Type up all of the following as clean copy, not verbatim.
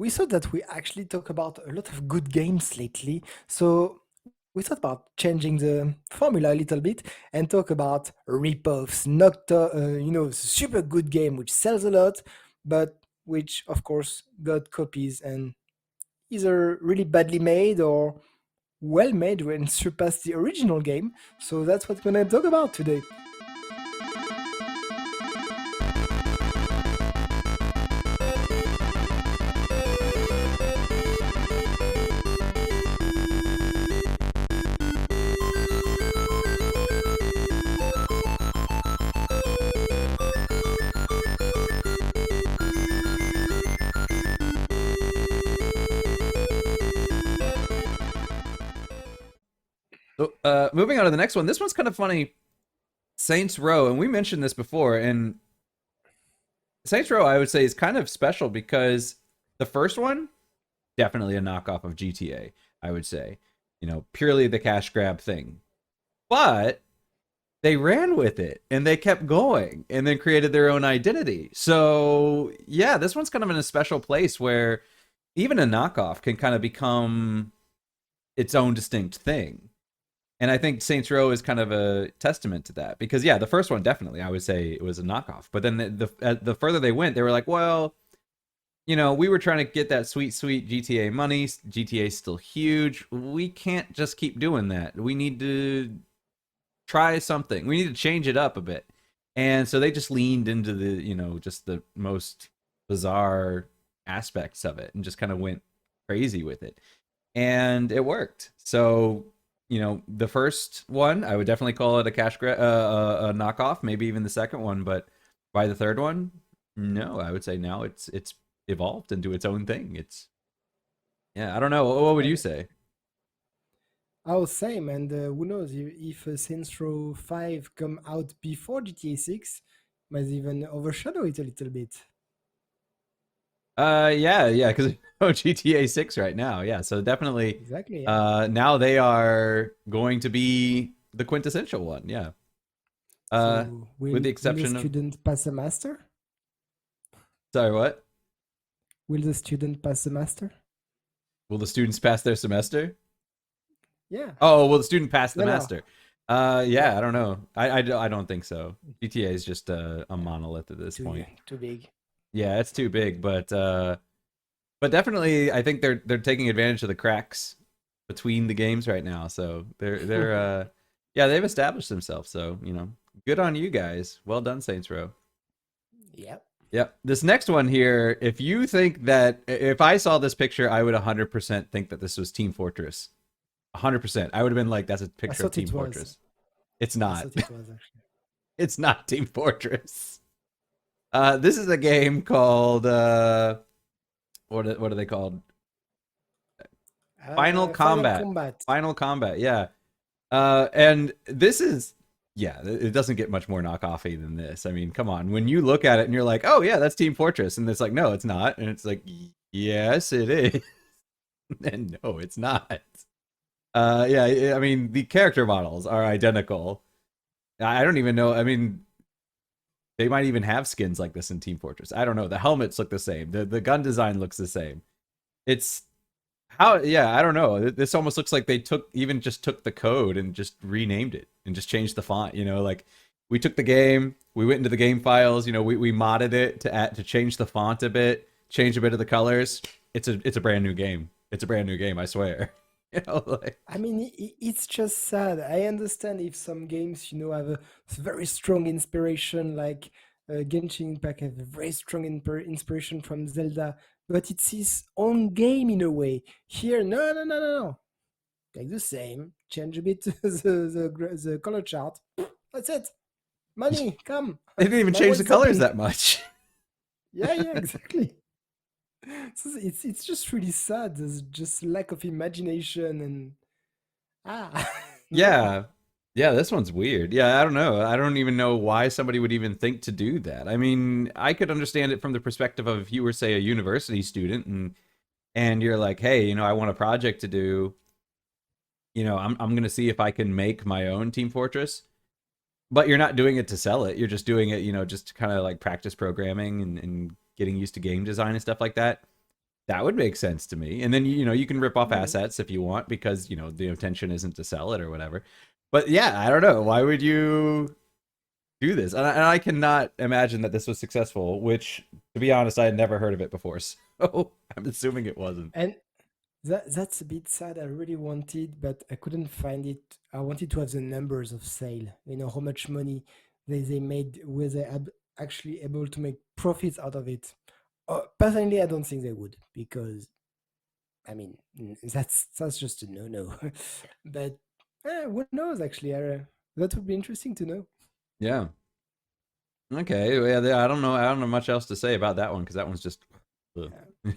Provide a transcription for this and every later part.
we thought that we actually talk about a lot of good games lately. So we thought about changing the formula a little bit and talk about rip-offs, not super good game which sells a lot, but which of course got copies and either really badly made or well made when surpassed the original game. So that's what we're gonna talk about today. So, moving on to the next one. This one's kind of funny. Saints Row, and we mentioned this before, and Saints Row, I would say, is kind of special because the first one, definitely a knockoff of GTA, I would say. Purely the cash grab thing. But they ran with it and they kept going and then created their own identity. So, yeah, this one's kind of in a special place where even a knockoff can kind of become its own distinct thing. And I think Saints Row is kind of a testament to that because, yeah, the first one definitely I would say it was a knockoff. But then the further they went, they were like, well, we were trying to get that sweet, sweet GTA money. GTA's still huge. We can't just keep doing that. We need to try something. We need to change it up a bit. And so they just leaned into the, just the most bizarre aspects of it and just kind of went crazy with it. And it worked. So the first one, I would definitely call it a a knockoff, maybe even the second one. But by the third one, no, I would say now it's evolved into its own thing. Yeah, I don't know. What would you And say? oh, same. And who knows if Saints Row 5 come out before GTA 6, might even overshadow it a little bit. Yeah, because GTA 6 right now. Yeah, so definitely, Exactly, yeah. now they are going to be the quintessential one. Yeah. Uh, So with will the the exception of, student pass a master? sorry, what? Will the student pass a master? Will the students pass their semester? Yeah. Oh, will the student pass the No, no. master? Yeah. Yeah, I don't know. I don't think so. GTA is just a monolith at this Too point. too big. Yeah, it's too big, but definitely, I think they're taking advantage of the cracks between the games right now. So they're yeah, they've established themselves. So good on you guys. Well done, Saints Row. Yep. Yep. This next one here, if you think that if I saw this picture, I would 100% think that this was Team Fortress. 100%. I would have been like, that's a I picture of thought Team it was. Fortress. It's I not. thought it was actually. It's not Team Fortress. This is a game called what are they called? Final Final Combat. Combat. Final Combat. Yeah. And this is, yeah, it doesn't get much more knockoffy than this. I mean, come on. When you look at it and you're like, oh yeah, that's Team Fortress, and it's like, no, it's not, and it's like, yes, it is, and no, it's not. Yeah, I mean, the character models are identical. I don't even know. I mean, they might even have skins like this in Team Fortress. I don't know. The helmets look the same. The gun design looks the same. It's how, yeah, I don't know. This almost looks like they just took the code and just renamed it and just changed the font. Like we took the game, we went into the game files. We modded it to change the font a bit, change a bit of the colors. It's a brand new game. It's a brand new game. I swear. Like, I mean, it's just sad. I understand if some games, have a very strong inspiration, like Genshin Impact has a very strong inspiration from Zelda, but it's his own game in a way. Here, no, no, no, no, no. Take the same, change a bit the color chart. That's it. Money, come. they didn't even My change world the is colors open. that much. Yeah, yeah, exactly. So it's just really sad. There's just lack of imagination and no. Yeah. Yeah, this one's weird. Yeah, I don't know. I don't even know why somebody would even think to do that. I mean, I could understand it from the perspective of if you were, say, a university student and you're like, hey, I want a project to do. I'm gonna see if I can make my own Team Fortress. But you're not doing it to sell it. You're just doing it, just to kind of like practice programming and getting used to game design and stuff like that. That would make sense to me. And then you can rip off Mm. assets if you want because the intention isn't to sell it or whatever. But yeah, I don't know. Why would you do this? And I cannot imagine that this was successful. Which, to be honest, I had never heard of it before, so I'm assuming it wasn't. And that's a bit sad. I really wanted, but I couldn't find it. I wanted to have the numbers of sale. You know how much money they made. Were they actually able to make profits out of it? Personally, I don't think they would because I mean that's just a no. But who knows? Actually, that would be interesting to know. Yeah. Okay. Yeah. I don't know much else to say about that one because that one's just. Ugh. Yeah,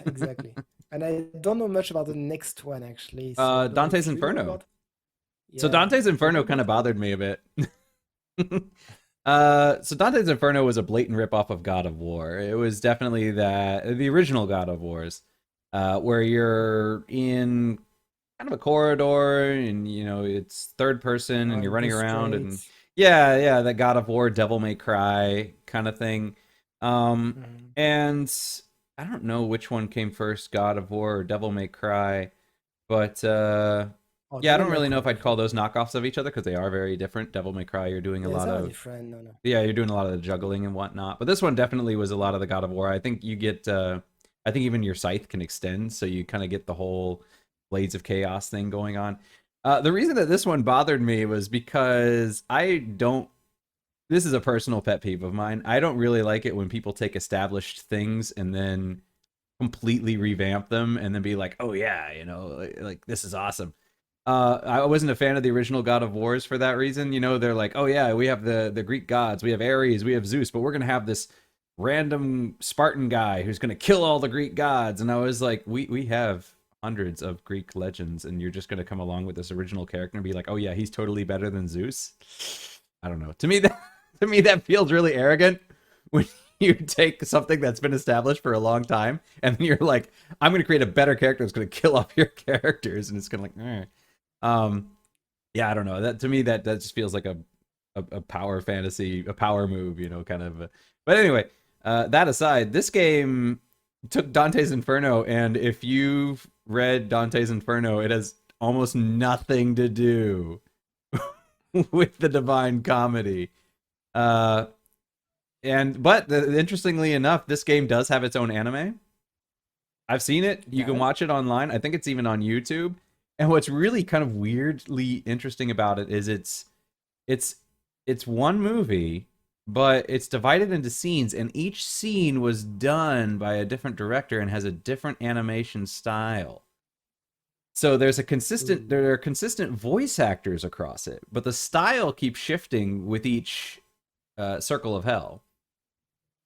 exactly. And I don't know much about the next one actually. So I don't know Dante's if you know Inferno. about. So Yeah, Dante's you know Inferno kind about of it? bothered me a bit. So Dante's Inferno was a blatant ripoff of God of War. It was definitely the original God of Wars, where you're in kind of a corridor and it's third person and you're On running the around and streets. yeah, that God of War Devil May Cry kind of thing. Um, Mhm. and I don't know which one came first, God of War or Devil May Cry, but Oh, yeah, I Devil don't May really know Cry, if I'd call those definitely. knockoffs of each other because they are very different. Devil May Cry, you're doing a Yes, lot are of different. No, no. yeah, you're doing a lot of the juggling and whatnot. But this one definitely was a lot of the God of War. I think you get, I think even your scythe can extend, so you kind of get the whole Blades of Chaos thing going on. The reason that this one bothered me was because I don't. This is a personal pet peeve of mine. I don't really like it when people take established things and then completely revamp them and then be like, oh yeah, like this is awesome. I wasn't a fan of the original God of Wars for that reason. They're like, oh yeah, we have the Greek gods, we have Ares, we have Zeus, but we're gonna have this random Spartan guy who's gonna kill all the Greek gods. And I was like, we have hundreds of Greek legends, and you're just gonna come along with this original character and be like, oh yeah, he's totally better than Zeus. I don't know. To me that feels really arrogant when you take something that's been established for a long time and then you're like, I'm going to create a better character that's going to kill off your characters, and it's going to um, yeah, I don't know. That to me that just feels like a power fantasy, a power move, kind of. But anyway, that aside, this game took Dante's Inferno, and if you've read Dante's Inferno, it has almost nothing to do with the Divine Comedy. Uh, but interestingly enough, this game does have its own anime. I've seen it. You can Does? watch it online. I think it's even on YouTube. And what's really kind of weirdly interesting about it is it's it's one movie, but it's divided into scenes, and each scene was done by a different director and has a different animation style. So Ooh. there are consistent voice actors across it, but the style keeps shifting with each Circle of Hell.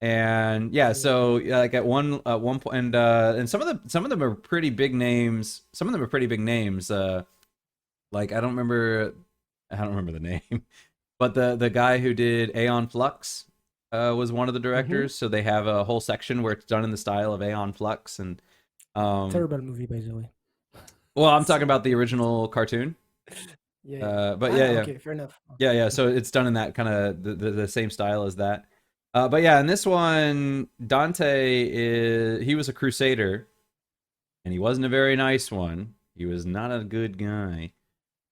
And yeah, so Mm. like at one point, and some of them are pretty big names. Some of them are pretty big names. Like I don't remember the name, but the guy who did Aeon Flux was one of the Mm-hmm. directors. So they have a whole section where it's done in the style of Aeon Flux, and um, Terrible movie, by the way. well, I'm talking Sorry. about the original cartoon. Yeah, yeah. But Ah, yeah, okay, fair enough. yeah. So it's done in that kind of the same style as that. But yeah, in this one, Dante he was a crusader, and he wasn't a very nice one. He was not a good guy,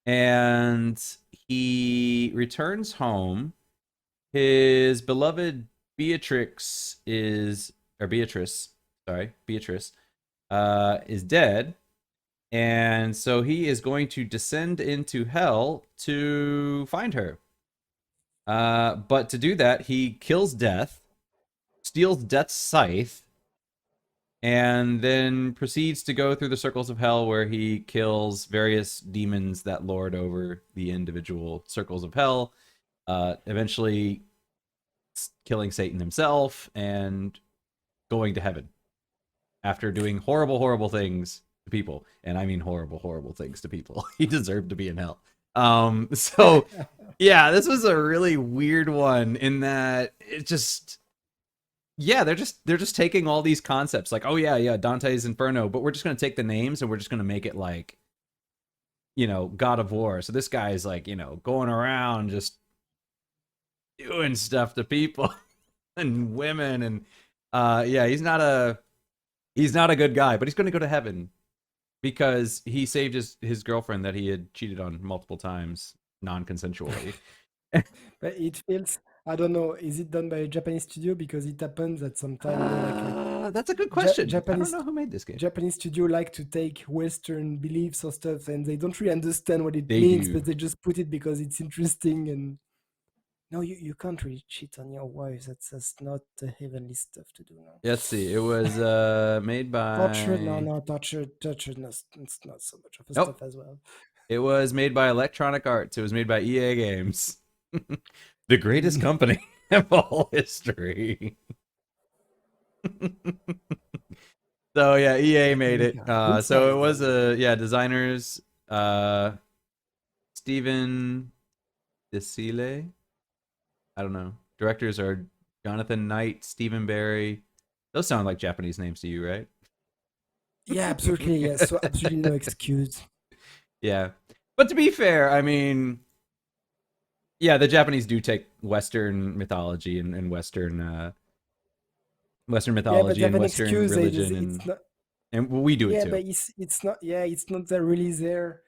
and he returns home. His beloved Beatrice, sorry, Beatrice, is dead, and so he is going to descend into hell to find her. But to do that, he kills Death, steals Death's scythe, and then proceeds to go through the circles of hell where he kills various demons that lord over the individual circles of hell, eventually killing Satan himself and going to heaven after doing horrible, horrible things to people. And I mean horrible, horrible things to people. He deserved to be in hell. So yeah, this was a really weird one in that it just yeah, they're just taking all these concepts like, oh yeah, Dante's Inferno, but we're just gonna take the names and we're just gonna make it like, God of War. So this guy's like, going around just doing stuff to people and women and yeah, he's not a He's not a good guy, but he's going to go to heaven because he saved his girlfriend that he had cheated on multiple times non-consensually. But it feels, I don't know, is it done by a Japanese studio? Because it happens that sometimes, like a That's a good question. I don't Japanese know who made this game. Japanese studio like to take Western beliefs or stuff, and they don't really understand what it They means, but do. they just put it because it's interesting. And no, you can't really cheat on your wife. That's not the heavenly stuff to do. No, Let's see. It was made torture. No, by. no, torture. No, it's not so much of a Nope. stuff as well. It was made by Electronic Arts. It was made by EA Games, the greatest Mm. company of all history. So yeah, EA made Electronic it. Arts. Looks So nice it was though. designers Steven DeSile. I don't know. Directors are Jonathan Knight, Stephen Barry. Those sound like Japanese names to you, right? Yeah, absolutely. Yes. So absolutely no excuse. Yeah. But to be fair, I mean, yeah, the Japanese do take Western mythology and Western Yeah, but mythology they have and an Western excuse. religion It's not. and we do it Yeah, too. but it's not. Yeah, it's not that really their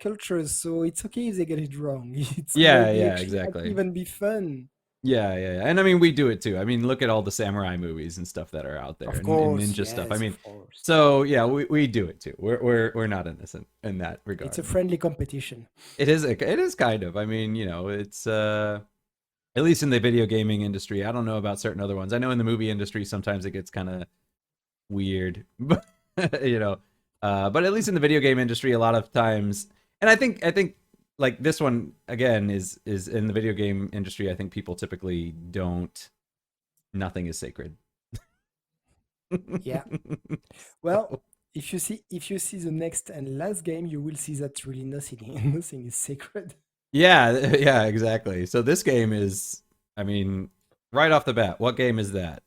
cultures. So it's okay if they get it wrong. It's Yeah, maybe yeah, actually might exactly. even be fun. Yeah, yeah, yeah. And I mean, we do it too. I mean, look at all the samurai movies and stuff that are out there Of and course, ninja stuff. I yes, mean, of course. so yeah, we do it too. We're not innocent in that It's a regard. friendly competition. It is kind of. I mean, you know, it's at least in the video gaming industry. I don't know about certain other ones. I know in the movie industry sometimes it gets kind of weird, but you know, but at least in the video game industry, a lot of times, and I think like this one again is in the video game industry. I think people typically don't. Nothing is sacred. Yeah. Well, So, if you see the next and last game, you will see that really nothing nothing is sacred. yeah, yeah, exactly. So this game is, I mean, right off the bat, what game is that?